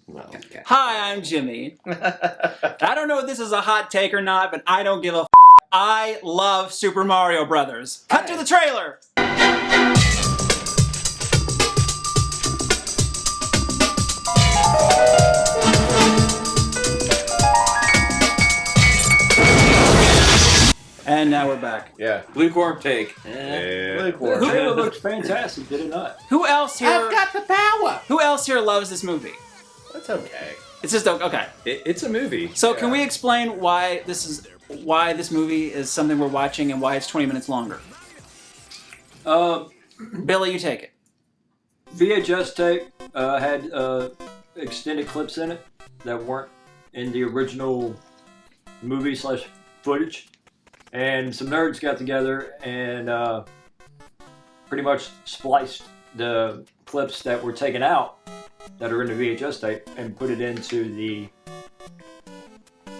Well, okay. Hi, I'm Jimmy. I don't know if this is a hot take or not, but I don't give a f***. I love Super Mario Brothers. Cut to the trailer! And now we're back. Yeah. Lukewarm take. Lukewarm. The trailer looked fantastic, did it not? Who else here? I've got the power. Who else here loves this movie? That's okay. It's just okay. It's a movie. So can we explain why this movie is something we're watching and why it's 20 minutes longer? Billy, you take it. VHS tape had extended clips in it that weren't in the original movie / footage. And some nerds got together and pretty much spliced the clips that were taken out that are in the VHS tape and put it into the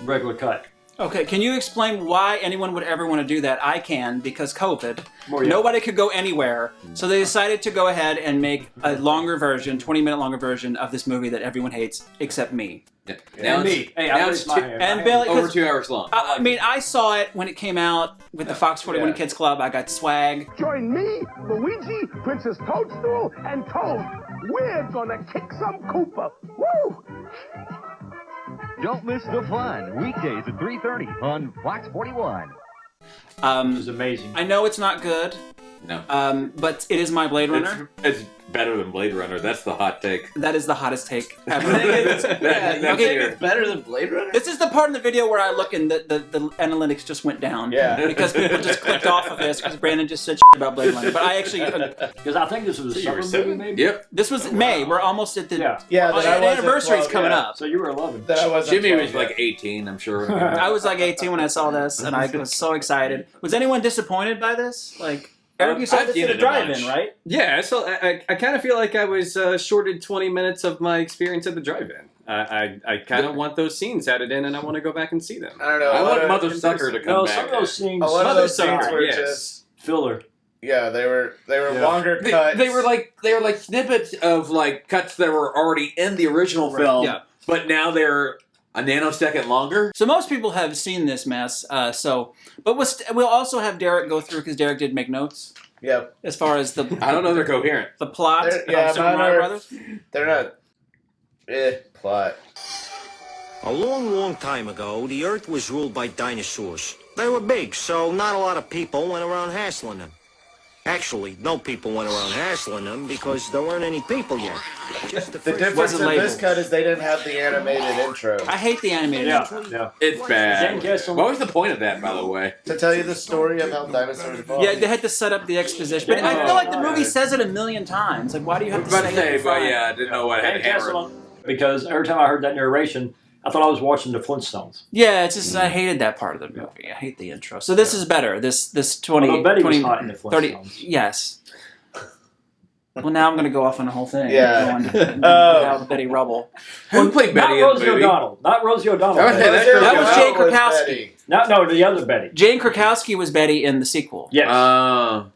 regular cut. Okay, can you explain why anyone would ever want to do that? I can, because COVID. Well, yeah. Nobody could go anywhere, so they decided to go ahead and make a longer version, 20-minute longer version of this movie that everyone hates, except me. Yeah. And me. Hey, I raised my hand. And Billy, Over 2 hours long. I mean, I saw it when it came out with the Fox 41 Kids Club. I got swag. Join me, Luigi, Princess Toadstool, and Toad. We're gonna kick some Koopa. Woo! Don't miss the fun. Weekdays at 3:30 on Fox 41. This is amazing. I know it's not good, No. but it is my Blade Runner. It's better than Blade Runner. That's the hot take. That is the hottest take ever. That's okay, here. Better than Blade Runner? This is the part in the video where I look and the analytics just went down. Yeah. Because people just clicked off of this because Brandon just said about Blade Runner. But I actually... Because I think this was a summer movie, maybe? Yep. This was May. We're almost at the... Yeah. Yeah, the that I wasn't anniversary's 12 coming yet. up. So you were 11. That I wasn't Jimmy 12 was yet. like 18, I'm sure. I was like 18 when I saw this, and I was so excited. Was anyone disappointed by this? Like, Eric, you saw I've this seen at a it a drive-in, bunch. right? Yeah, so I kind of feel like I was shorted 20 minutes of my experience at the drive-in. I kind of want those scenes added in, and I want to go back and see them. I don't know. I a lot want of- Mother Sucker to come No, back. some of those scenes, A lot of Mother those scenes Sucker, were yes. just... filler. Yeah, they were Yeah. longer cuts. They were like snippets of like cuts that were already in the original film, Yeah. but now they're a nanosecond longer. So most people have seen this mess. But we'll also have Derek go through, because Derek did make notes, Yep. as far as the I don't know they're coherent. the plot Yeah, of Super mine Mario are- Brothers. They're not... plot. A long, long time ago, the Earth was ruled by dinosaurs. They were big, so not a lot of people went around hassling them. Actually, no people went around hassling them because there weren't any people yet. Just The first- difference wasn't in this labeled. cut is they didn't have the animated intro. I hate the animated intro. Yeah. It's bad. Jen Kessel. What was the point of that, by the way? To tell you the story of how dinosaurs evolved. Yeah, they had to set up the exposition. But I feel like the movie says it a million times. Like, why do you I have was to about to say it say, in but front? yeah, I didn't know what Jen had Kessel, hammered. because every time I heard that narration, I thought I was watching the Flintstones. Yeah, it's just I hated that part of the movie. I hate the intro. So this is better. This 20, Although Betty 20 was hot in the 30. Flintstones. Yes. Well, now I'm going to go off on the whole thing. Yeah. About Betty Rubble. Who played Not Betty in the Rosie movie? O'Donnell. Not Rosie O'Donnell. I was saying, Betty. that was Jane Krakowski. No, the other Betty. Jane Krakowski was Betty in the sequel. Yes. I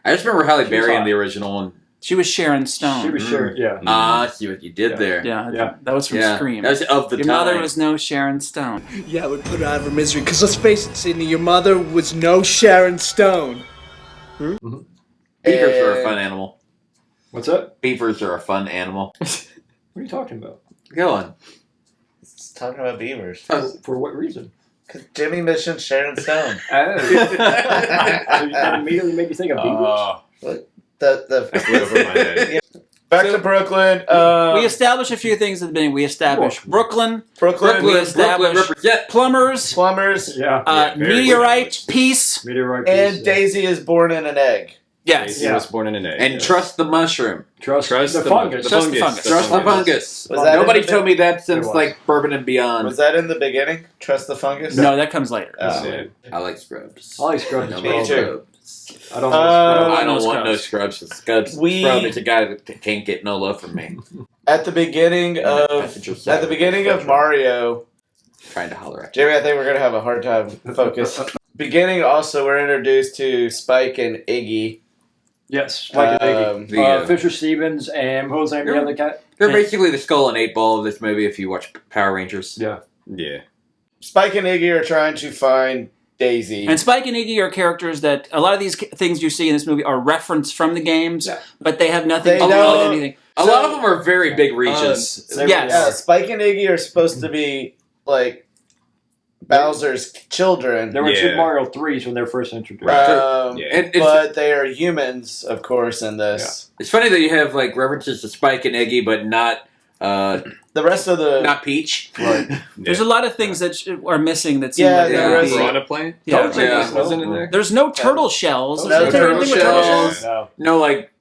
just remember Halle She was Berry in hot. the original one. She was Sharon Stone. She was sure, yeah. See what you did there. Yeah, that was from Yeah. Scream. That was of the Your time. mother was no Sharon Stone. Yeah, it would put her out of her misery. Because let's face it, Sydney, your mother was no Sharon Stone. Beavers are a fun animal. What's that? Beavers are a fun animal. What are you talking about? Go on. It's talking about beavers. For what reason? Because Jimmy mentioned Sharon Stone. So that immediately made you think of beavers? The flew over my head. Back to Brooklyn. We established a few things at the beginning. We established Brooklyn. Brooklyn. We established represent. plumbers. Plumbers. Yeah. very Meteorite. Peace. Meteorite And piece, Daisy is born in an egg. Yes. He was born in an egg. And trust the mushroom. Trust the the fungus. Trust the fungus. Trust the fungus. Was that Nobody in the told me that since was. like Bourbon and Beyond. Was that in the beginning? Trust the fungus? No, that comes later. Oh. I like Scrubs. I like Scrubs. I Me love too. Scrubs. I don't I know don't want no Scrubs. Scrubs. We- Scrub is a guy that can't get no love from me. At the beginning of Mario, Trying to holler at Jamie, I think we're gonna have a hard time focus. Beginning also, we're introduced to Spike and Iggy. Yes, Spike and Iggy. Fisher Stevens and what was the name of the other cat? They're basically the skull and 8 ball of this movie if you watch Power Rangers. Yeah. Yeah. Spike and Iggy are trying to find Daisy. And Spike and Iggy are characters that a lot of these things you see in this movie are referenced from the games, but they have nothing to do with anything. A lot of them are very big reaches. Yes. Yeah, Spike and Iggy are supposed to be like Bowser's children. They were Super Mario 3s when they were first introduced. But they are humans, of course, in this. It's funny that you have like references to Spike and Iggy, but not the rest of the not Peach. Right. There's a lot of things that are missing that seem like there was Piranha Plant. Yeah. Wasn't in there. There's no turtle shells. No turtle shells. No like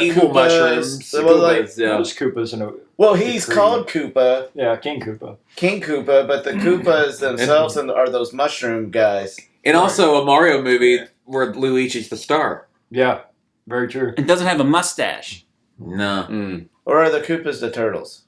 evil Koopas. mushrooms. Well, like, There's Koopas in a. Well, he's called Koopa. Yeah, King Koopa. King Koopa, but the Koopas themselves are those mushroom guys. And also a Mario movie where Luigi's the star. Yeah, very true. It doesn't have a mustache. No. Or are the Koopas the turtles?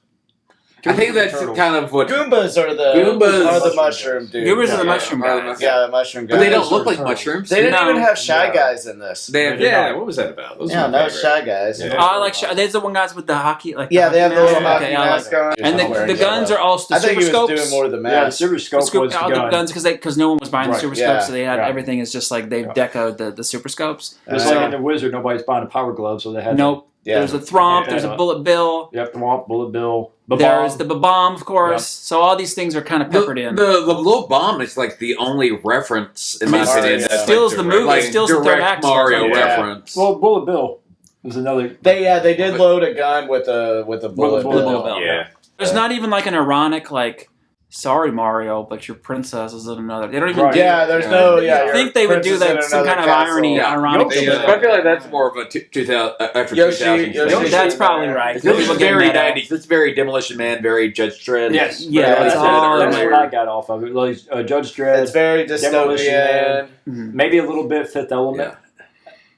I think that's kind of what Goombas are the mushroom dudes. Goombas are the mushroom guys. Yeah, the mushroom guys. But they don't look like mushrooms. They didn't even have Shy Guys in this. They have, what was that about? Those Shy Guys. Yeah. I like Shy. There's the one guys with the hockey. Like Yeah, they have the little mask. hockey I like mask that. on. And the guns are all the I think super he was scopes. doing more of the Yeah, the mask. Super Scope was the all gun. the guns because no one was buying the super scopes, so they had Yeah. everything is just like they've decoed the super scopes. Just like in the Wizard, nobody's buying a power glove, so they had. Nope. Yeah. There's a Thromp. There's a Bullet Bill. Yep, Thwomp, Bullet Bill. There's the Bomb, of course. Yep. So all these things are kind of peppered in. The little bomb is like the only reference in my opinion. It steals the movie. Like It steals the third direct act. Mario Yeah. reference. Well, Bullet Bill was another. They did load a gun with a bullet bill. Yeah. There's not even like an ironic like, sorry Mario, but your princess is in another. They don't even. do Yeah, there's no. Yeah, I think they would do that some kind of irony, ironic. I feel like that's more of a 2000 after Yoshi, 2000. That's probably right. This is People getting very that out. 90s. This is very Demolition Man, very Judge Dredd. Yes. Yeah, that's it's all what weird. I got off of it. Like Judge Dredd. It's very Demolition dystopian. Man, maybe a little bit Fifth Element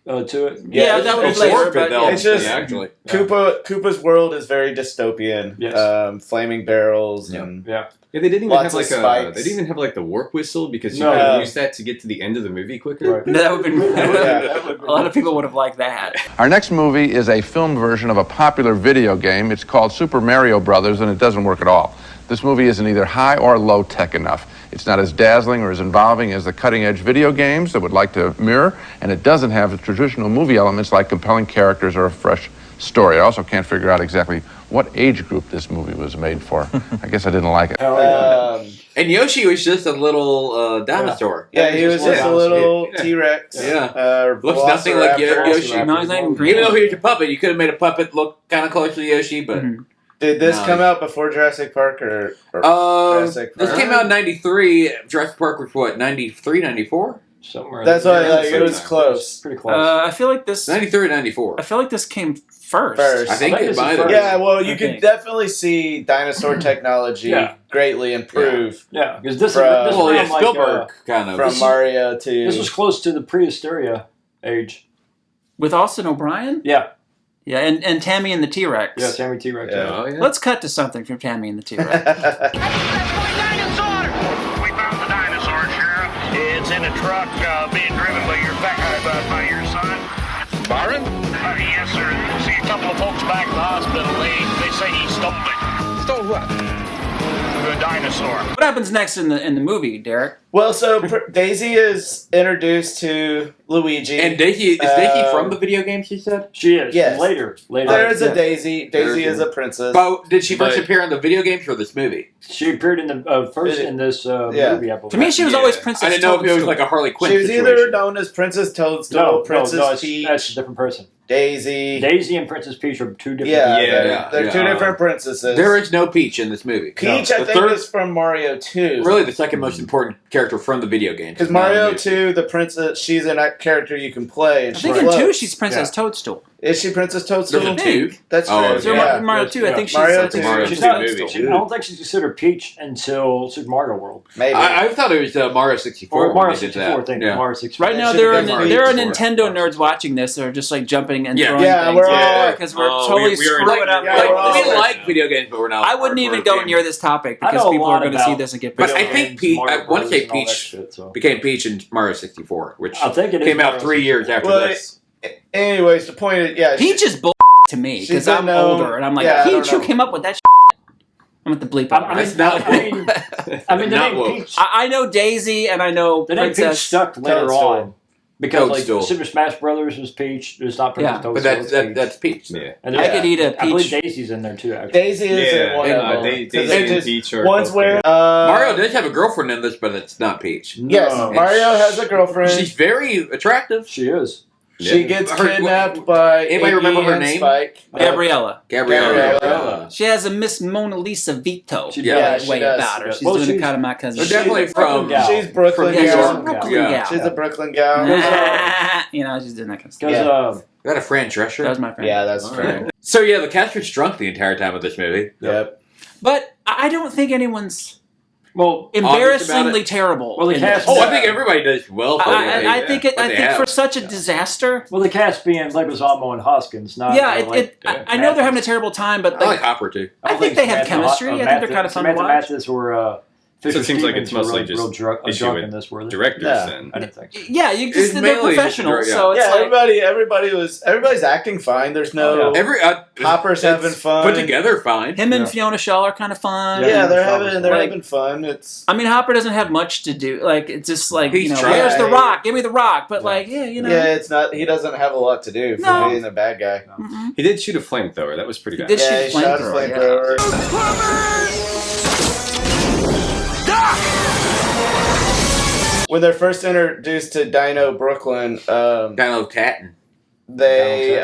to it. Yeah, that would be It's later. more But Fidel, It's just actually. Koopa's world is very dystopian. Yes. Flaming barrels and Yeah. Yeah, they didn't even Lots have like of spikes. they didn't even have like the warp whistle because you No. could have used that to get to the end of the movie quicker. Right. That would be. Yeah. A lot of people would have liked that. Our next movie is a film version of a popular video game. It's called Super Mario Brothers, and it doesn't work at all. This movie isn't either high or low tech enough. It's not as dazzling or as involving as the cutting-edge video games that would like to mirror, and it doesn't have the traditional movie elements like compelling characters or a fresh story. I also can't figure out exactly what age group this movie was made for. I guess I didn't like it. And Yoshi was just a little dinosaur. Yeah, he was just a little T-Rex. Yeah. Looks nothing like Yoshi. No, he's not even green. Even though he was a puppet, you could have made a puppet look kind of close to Yoshi, but... Did this come out before Jurassic Park or Jurassic Park? This came out in 93. Jurassic Park was what, 93, 94? Somewhere. That's why it was close. Pretty close. I feel like this. 93 94. I feel like this came first. I think it might have. Yeah, well, you could definitely see dinosaur technology greatly improve. Yeah, because this is Spielberg kind of from Mario to. This was close to the prehysteria age. With Austin O'Brien? Yeah. Yeah, and Tammy and the T-Rex. Yeah, Tammy T-Rex. Yeah. Oh, yeah. Let's cut to something from Tammy and the T-Rex. We found the dinosaur, Sheriff. It's in a truck being driven by your son. Byron? Yes, sir. See a couple of folks back at the hospital. They say he stole it. Stole what? The dinosaur. What happens next in the movie, Derek? Well, so Daisy is introduced to Luigi. And Daisy from the video game, she said? She is. Yes. Later. There is a Daisy. Daisy is a princess. But did she first appear in the video games or this movie? She appeared in the first in this movie, I believe. To me, she was always Princess I didn't know if it was Toadstool. like a Harley Quinn She was situation. either known as Princess Toadstool, Princess Peach, that's a different person. Daisy. Daisy and Princess Peach are two different. They're two different princesses. There is no Peach in this movie. Peach, I think, is from Mario 2. Really, the second most important character from the video games. Because Mario 2, the princess, she's a character you can play. And I think in 2 she's Princess Toadstool. Is she Princess Toadstool? There's a 2. That's Oh, true. So Yeah. Mario 2, I think she's Mario something. 2. She's not, I don't think she's considered Peach until Super Mario World. Maybe. I thought it was Mario 64. Or when Mario they did 64, that. thank Yeah. you. Mario 64. Right now, there are Nintendo nerds watching this. They're just like jumping and throwing Yeah, things. we're all because we're totally we are screwing up. We like video games, but we're not. I wouldn't even go near this topic I because know a people lot are going to see about this and get But pissed. I think Peach. I want to say Peach Shit, so. became Peach in Mario 64, which I think it is came out Mario 3 years after Well, this. Anyways, the point is, yeah. Peach is bull to me she's because a I'm no- older and I'm like, yeah, I don't Peach, you know. came up with that shit. I'm at the bleep. I mean, the Not name woke. Peach. I know Daisy and I know The name Peach Princess. stuck later Toadstool. on because like Toadstool. Super Smash Brothers was Peach. There's not Yeah. Toadstool. But it's Peach. that's Peach. And I there's- could eat a I believe peach. Daisy's in there too. Actually. Daisy is in one of them. Daisy They and just- Peach are One's both where Mario does have a girlfriend in this, but it's not Peach. Yes, No. Mario has a girlfriend. She's very attractive. She is. She gets Her- kidnapped by anybody Iggy remember her and name? Spike. Gabriella. Gabriella. She has a Miss Mona Lisa Vito Yeah, she way does. about her. She's Well, doing a she's- kind of my cousin. They're definitely from. gal. She's Brooklyn Yeah, she's a gal. Brooklyn Yeah. gal. She's a Brooklyn gal. You know, she's doing that kind of stuff. Because Yeah. Is that a Fran Drescher? That was my friend. Yeah, that's All right. right. So yeah, the cast was drunk the entire time of this movie. Yep. But I don't think anyone's well, embarrassingly terrible. Well, the in cast- this. Oh, I think everybody does well. For what they- I think it. what I they think have. for such a disaster. well, the cast being Leguizamo and Hoskins. Not Yeah, like, I know they're having a terrible time, but I like Hopper too. I think they have chemistry. I think they're kind of fun to watch. Mathis or Fisher So it seems like Stevens it's mostly were just real drunk issue with in this, were they? directors Yeah. then. I didn't think so. Yeah, you just It's they're mainly just professionals, yeah. so it's Yeah, like everybody's acting fine. There's no Hopper's having fun. Put together fine. him and Fiona Shaw are kind of fun. Yeah, they're Like, having fun. It's I mean, Hopper doesn't have much to do. Like, it's just like, He's you know, trying. where's the rock? Give me the rock. But like, yeah, you know, yeah, it's not. He doesn't have a lot to do for No. being a bad guy. Mm-mm. He did shoot a flamethrower. That was pretty He bad. did Yeah, shoot he shot a flamethrower, When they're first introduced to Dino Brooklyn, Dino Tatton. they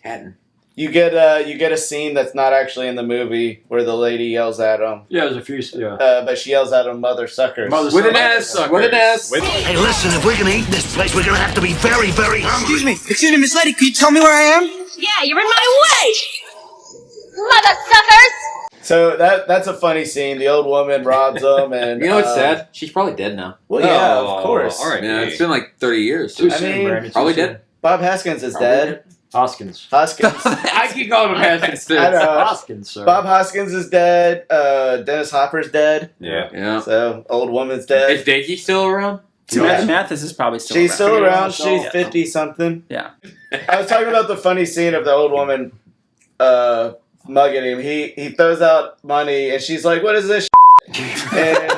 Tatton. you get a scene that's not actually in the movie where the lady yells at him. Yeah, there's a few. Yeah. But she yells at him, "Mother suckers." With an S. With an S. Hey, listen, if we're gonna eat this place, we're gonna have to be very, very hungry. Excuse me, Miss Lady, could you tell me where I am? Yeah, you're in my way! Mother suckers! So that's a funny scene. The old woman robs them, and You know what's sad? She's probably dead now. Well, yeah, Oh, of course. all right. Yeah, it's been like 30 years. Too I soon, mean, Brandon. Too probably soon. dead. Bob Haskins is Probably dead. Hoskins. Hoskins. I keep calling him Haskins too. I know. Hoskins, sir. Bob Hoskins is dead. Dennis Hopper's dead. Yeah. Yeah. So old woman's dead. Is Daisy still around? Yeah. Mathis is probably still She's around. still around. Yeah. She's 50 something. Yeah. I was talking about the funny scene of the old woman mugging him. He throws out money, and she's like, "What is this?" and,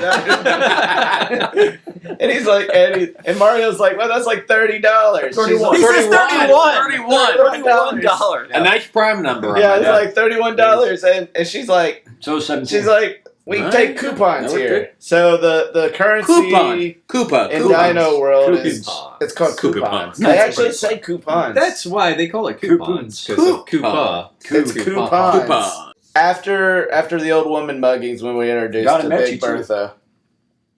and he's like, and Mario's like, "Well, that's like $30." $31. He says 31. $31. A nice prime number. Yeah, it's like $31, and she's like, So 17. she's like, we Right. take coupons Yeah, we're here. good. So the currency Koopa. in Coupons. Dino World is Coupons. it's called Coupons. coupons. No, They it's actually pretty say coupons. That's why they call it coupons. Because of Koopa. It's coupons. Coupons. After the old woman muggings, when we introduced Got to it, met Big you too. Bertha,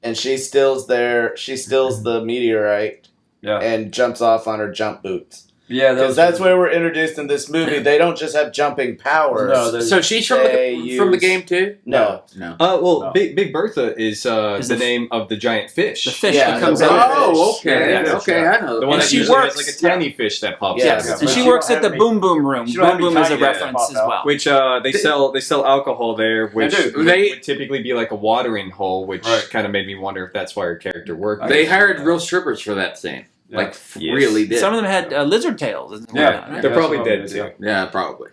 and she steals the meteorite Yeah. and jumps off on her jump boots. Yeah, Because that's where we're introduced in this movie. They don't just have jumping powers. No, there's- So she's from They the use- game too? No. No. Well, No. Big Bertha is Is the the- name of the giant fish. The fish Yeah, that comes the out. red Oh, fish. okay. Yeah, Okay, I know. The one And that she usually works- has like a tiny fish that pops Yes. out. And But she you works don't at the have Boom Boom Room. you don't have Boom any Boom is a tiny reference pop as out. well. Which they sell alcohol there, which They do. would They- typically be like a watering hole, which Right. kind of made me wonder if that's why her character worked. They hired real strippers for that scene. Yeah. Like, Yes. really did. Some of them had lizard tails. And Yeah. whatnot, right? They're probably Yeah, dead yeah. too. Yeah, probably.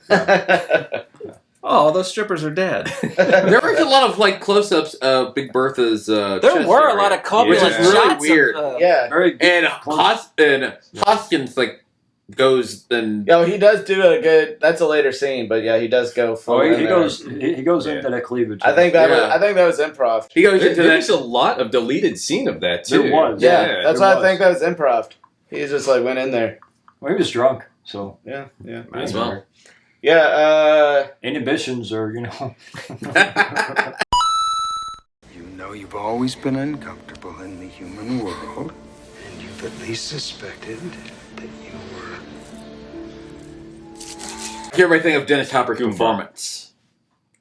Oh, those strippers are dead. There was a lot of like close-ups of Big Bertha's. There chest were a area, lot of corpulent which is really shots weird. of... Yeah. very And Hoskins like goes and Yo, he does do a good. That's a later scene, but yeah, he does go full. Oh, in he there. goes into that cleavage. I think that Yeah. was improv. he goes into There's that. a lot of deleted scene of that too. There was. Yeah, that's there why I was. think that was improv. He just like went in there. Well, he was drunk, so Yeah. Might as well. Yeah. inhibitions are, you know. You know you've always been uncomfortable in the human world, and you've at least suspected that you were... Everybody think of Dennis Hopper's performance.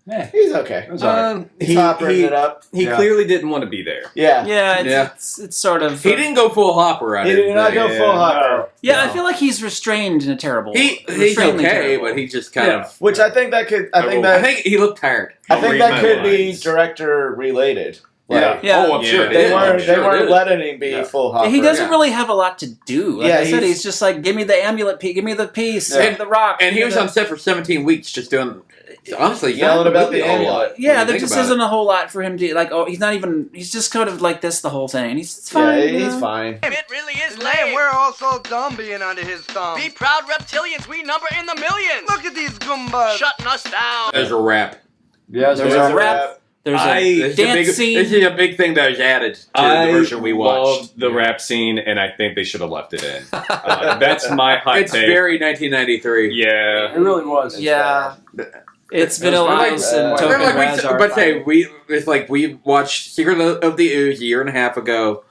Yeah, He's okay. it was alright. He's hoppering it up. He Yeah. clearly didn't want to be there. Yeah. Yeah, Yeah. it's sort of... He didn't go full Hopper on He it. did not go Yeah. full hopper. Yeah, I No. feel like he's restrained in a terrible He's restrainedly okay, terrible. but he just kind Yeah. of. Which I think that could. I think I that. think he looked tired. I I'll think read that my could be lines. director related. Like, Yeah. Oh, I'm sure they weren't. Sure They weren't did. letting him be full Hopper. He doesn't really have a lot to do. Like Yeah, I said, he's- he's just like, give me the amulet piece, give me the piece, Yeah. give me the rock. And he give was me on set for 17 weeks just doing. Honestly, Yelling about the movie a whole amulet. lot. Yeah, when you there think just about isn't it. a whole lot for him to like. Oh, he's not even. He's just kind of like this the whole thing. He's fine. Yeah, you he's know? fine. It really is lame. We're all so dumb being under his thumb. Be proud reptilians. We number in the millions. Look at these goombas. Shutting us down. There's a rap. Yeah, There's a rap. There's a dance scene. This is a big thing that was added to the version we watched. Loved the rap scene, and I think they should have left it in. That's my hot It's take. very 1993. Yeah. It really was. Yeah. It's Vanilla Ice and Token Razor. But say it's like we watched Secret of the Ooze a year and a half ago.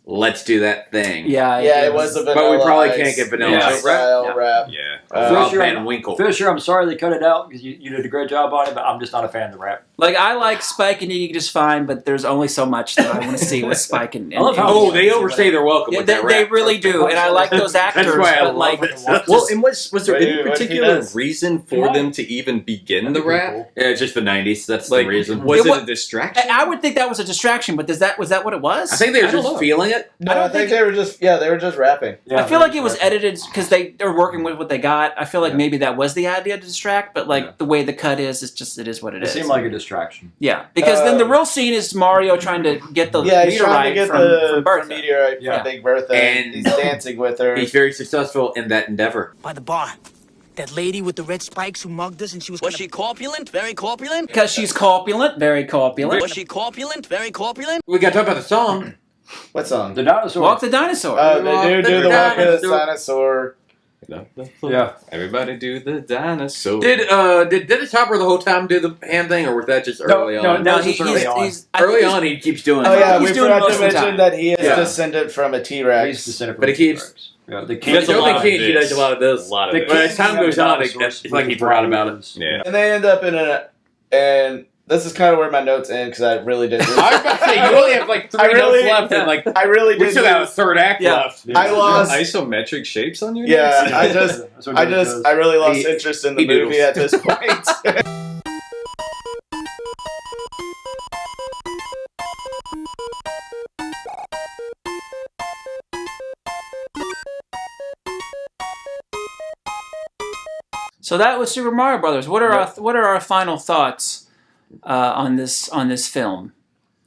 Let's do that thing. Yeah, it was a Vanilla But we probably Ice can't get Vanilla Ice style rap. Yeah. Rob Fisher, Van Winkle. Fisher, I'm sorry they cut it out because you did a great job on it, but I'm just not a fan of the rap. Like I like Spike and Iggy just fine, but there's only so much that I want to see with Spike and. I love how- Oh, they overstay their welcome. Yeah, with they, that they rap. really do, and I like those actors. That's why I but love like, it. Well, and was there Wait, any what if he particular does? reason for them to even begin the rap? Yeah, it's just the 90s. That's Like, the reason. was it wa- a distraction? I would think that was a distraction, but was that what it was? I think they were I don't just know. feeling it. No, I think they were just rapping. I feel like it was edited because they are working with what they got. I feel like maybe that was the idea to distract, but like the way the cut is, it is what it It is. seemed like a distraction. Yeah, because then the real scene is Mario trying to get the Yeah, he's trying to meteorite get from the Bertha. meteorite Yeah. from Big Bertha, And- and he's dancing with her. He's very successful in that endeavor. By the bar. That lady with the red spikes who mugged us and she was she corpulent? Very corpulent? Because she's corpulent, very corpulent. Was she corpulent? Very corpulent? We got to talk about the song. What song? The dinosaur. Walk the dinosaur. Oh, they do the walk of the dinosaur. Yeah. Everybody do the dinosaur. Did Dennis Hopper the whole time do the hand thing, or was that just early on? No, He's early on. I think Early he's- on, he keeps doing. Oh yeah, He's we doing forgot most to of the mention time. that he is Yeah. descended from a He's T-Rex. descended from But he keeps- T-Rex. Yeah, the That's king. the a only lot kid of he does this. a lot of this. A lot of But it. as time goes on, it's like he forgot about it. Yeah. And they end up in and this is kind of where my notes end because I really didn't. I was about to say you only have like three I really- notes left, and like I really we did. still have a lose- third act Yeah. left. I lost. Isometric shapes on your Yeah, notes? I I really lost He- interest in the he movie doodles. at this point. So that was Super Mario Brothers. What are our final thoughts on this film?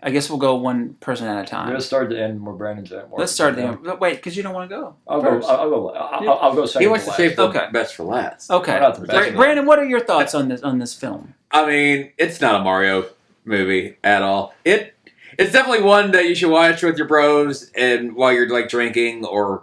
I guess we'll go one person at a I'm time. gonna start the end where Brandon's at. Let's start the end. Wait, because you don't want to go. I'll go. I'll go second. He wants to save the Okay. best for last. Okay, Not the best. Brandon, what are your thoughts on this film? I mean, it's not a Mario movie at all. It's definitely one that you should watch with your bros and while you're like drinking or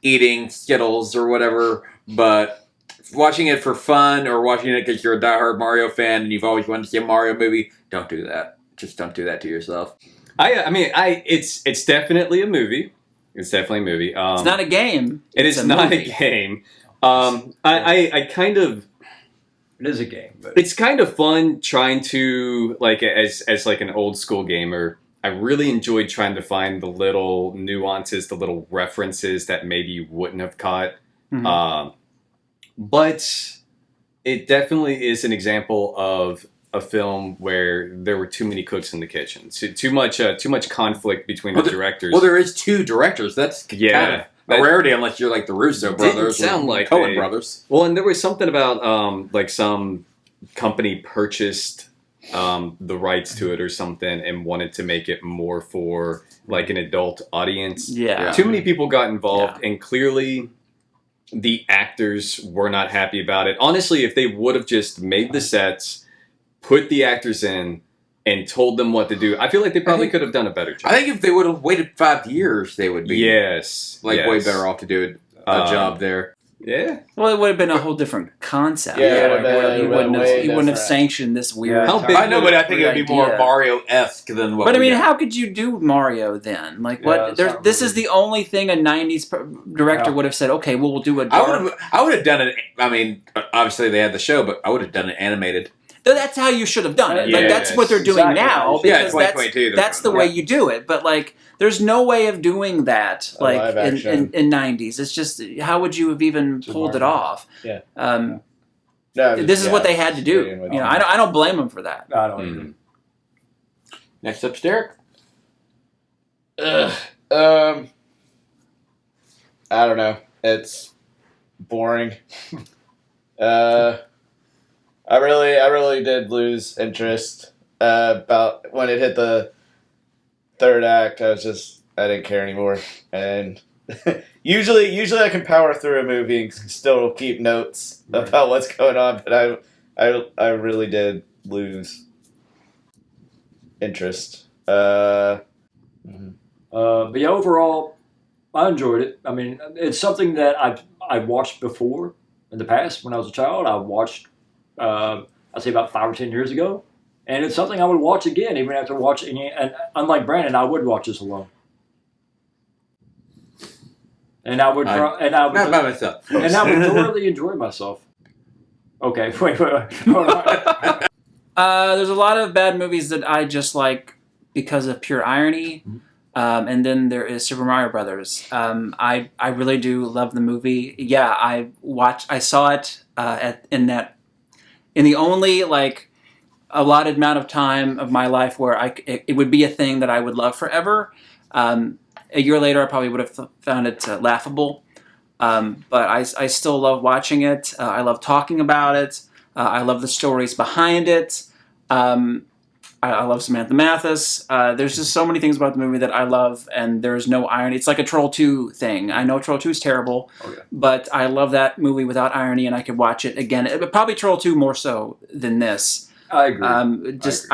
eating Skittles or whatever. But watching it for fun or watching it because you're a diehard Mario fan and you've always wanted to see a Mario movie, don't do that. Just don't do that to yourself. It's definitely a movie. It's definitely a movie. It's not a game. It It's is a not movie. a game. I kind of. It is a game, but It's kind of fun trying to like as like an old school gamer. I really enjoyed trying to find the little nuances, the little references that maybe you wouldn't have caught. Mhm. But it definitely is an example of a film where there were too many cooks in the kitchen. Too much conflict between the directors. Well, there is two directors. That's kind of a rarity unless you're like the Russo Didn't brothers. sound or like Coen they- brothers. Well, and there was something about like some company purchased the rights to it or something and wanted to make it more for like an adult audience. Yeah. Too many people got involved, and clearly the actors were not happy about it. Honestly, if they would have just made the sets, put the actors in, and told them what to do, I feel like they probably could have done a better job. I think if they would have waited 5 years, they would be way yes. better off to do a job there. Yeah. Well, it would have been a whole different concept. Yeah, it Like, would have been- he it would have wouldn't been have, he wouldn't have different. sanctioned this weird. How big I know, but I think it would be more idea. Mario-esque than what. But I we mean, got. how could you do Mario then? Like, Yeah, what? it's There's, not this really- is the only thing a '90s director would have said. Okay, well, we'll do a dark. I would have done it. I mean, obviously they had the show, but I would have done it animated. That's how you should have done it. Like, Yes, that's what they're doing exactly. now. Yeah, Because 2022 they're that's the doing way it. you do it. But like, there's no way of doing that. A Like live in action. '90s, it's just how would you have even pulled it off? Yeah. Um, No, this is what they had to do. agreeing with You know, you. I don't blame them for that. I don't. Mm. Next up's Derek. Ugh. I don't know. It's boring. I really did lose interest about when it hit the third act. I didn't care anymore. And usually I can power through a movie and still keep notes about what's going on, but I really did lose interest. But yeah, overall, I enjoyed it. I mean, it's something that I've watched before in the past when I was a child. I watched, I'd say about 5 or 10 years ago, and it's something I would watch again, even after watching it. And unlike Brandon, I would watch this alone. And I would, not by myself. and I would thoroughly enjoy myself. Okay, wait, hold on. There's a lot of bad movies that I just like because of pure irony. And then there is Super Mario Brothers. I really do love the movie. Yeah, I saw it in the only like allotted amount of time of my life where it would be a thing that I would love forever. A year later, I probably would have found it laughable. But I still love watching it. I love talking about it. I love the stories behind it. I love Samantha Mathis. There's just so many things about the movie that I love, and there's no irony. It's like a Troll 2 thing. I know Troll 2 is terrible, but I love that movie without irony, and I could watch it again. Probably Troll 2 more so than this. I agree. I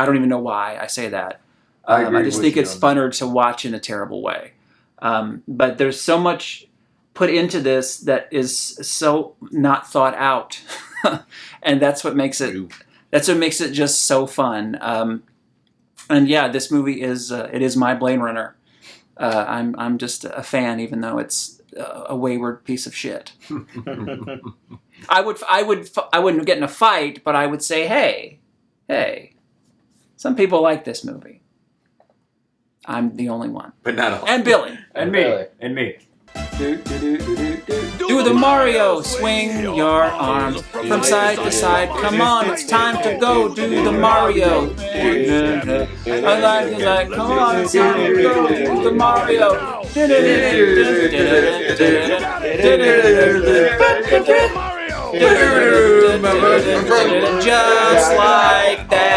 don't even know why I say that. I just think it's funner to watch in a terrible way. But there's so much put into this that is so not thought out, and that's what makes it. That's what makes it just so fun. And yeah, this movie is it is my Blade Runner. I'm just a fan, even though it's a wayward piece of shit. I wouldn't get in a fight, but I would say, hey, some people like this movie. I'm the only one. But not all. And Billy. And me. And me. Do the Mario, swing your arms from side to side. Come on, it's time to go. Do the Mario. I like, come on, it's time to go. Do the Mario. Just like that.